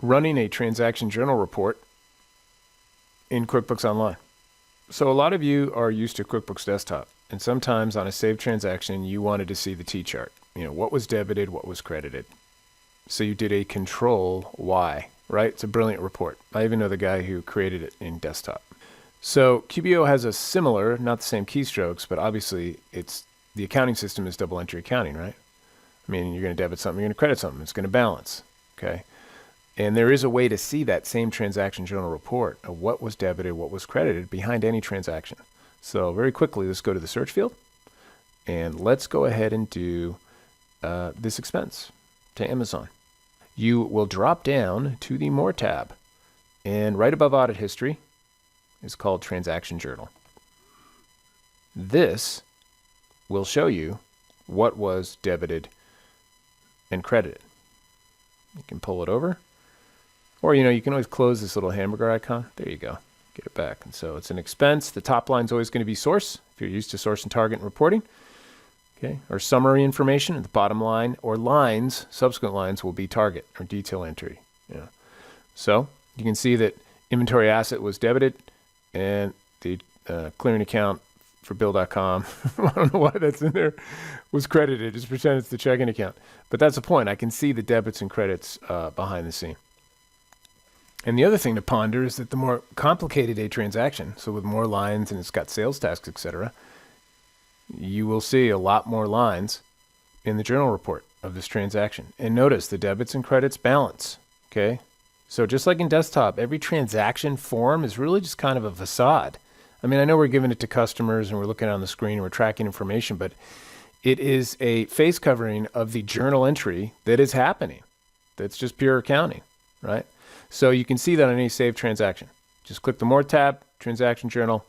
running a transaction journal report in QuickBooks Online. So a lot of you are used to QuickBooks Desktop, and sometimes on a saved transaction, you wanted to see the T-chart. You know, what was debited, what was credited. So you did a control Y, right? It's a brilliant report. I even know the guy who created it in Desktop. So QBO has a similar, not the same keystrokes, but obviously the accounting system is double entry accounting, right? I mean, you're going to debit something, you're going to credit something. It's going to balance, okay? And there is a way to see that same transaction journal report of what was debited, what was credited behind any transaction. So very quickly, let's go to the search field, and let's go ahead and do this expense to Amazon. You will drop down to the More tab, and right above Audit History is called Transaction Journal. This will show you what was debited and credited. You can pull it over, or you can always close this little hamburger icon. There you go. Get it back. And so it's an expense. The top line is always going to be source, if you're used to source and target and reporting. Okay, or summary information at the bottom line, or lines, subsequent lines will be target or detail entry. Yeah. So you can see that inventory asset was debited, and the clearing account for Bill.com, I don't know why that's in there, was credited. Just pretend it's the checking account. But that's the point. I can see the debits and credits behind the scene. And the other thing to ponder is that the more complicated a transaction, so with more lines and it's got sales tax, etc., you will see a lot more lines in the journal report of this transaction. And notice the debits and credits balance, okay? So just like in Desktop, every transaction form is really just kind of a facade. I mean, I know we're giving it to customers and we're looking on the screen and we're tracking information, but it is a face covering of the journal entry that is happening. That's just pure accounting, right? So you can see that on any saved transaction. Just click the More tab, Transaction Journal,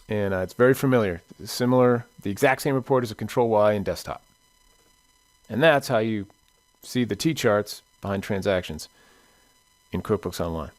and it's very familiar. Similar, the exact same report as a Control Y in Desktop. And that's how you see the T-charts behind transactions in QuickBooks Online.